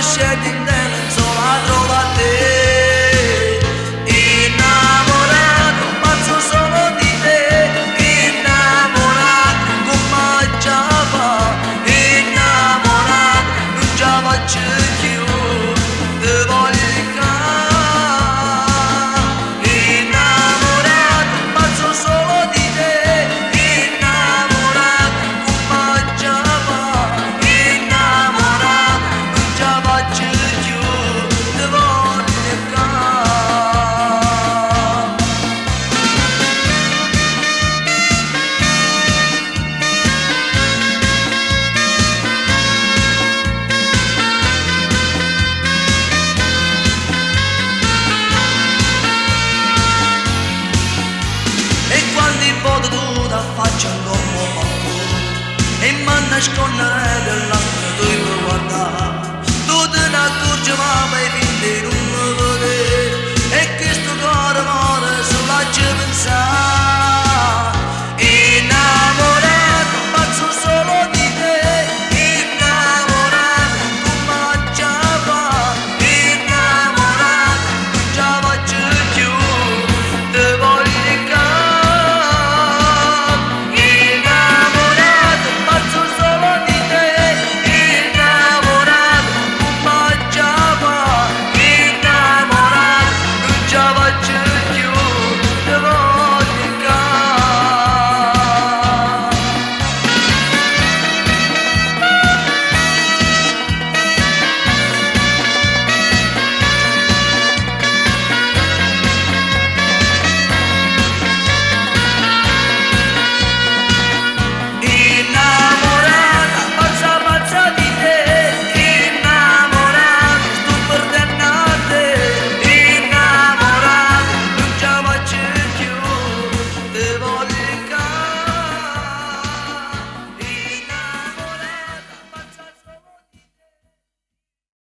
scendi in te non solo a trovare te. Innamorato, pazzo solo di te. Innamorato, come già fa. Innamorato, non ce la faccio più. Te voglio faccio un uomo fatto e mi nascondere dell'altro tu mi guarda. Tu te ne accorgi ma mai finti non mi vedi e questo cuore muore solo a ci pensare.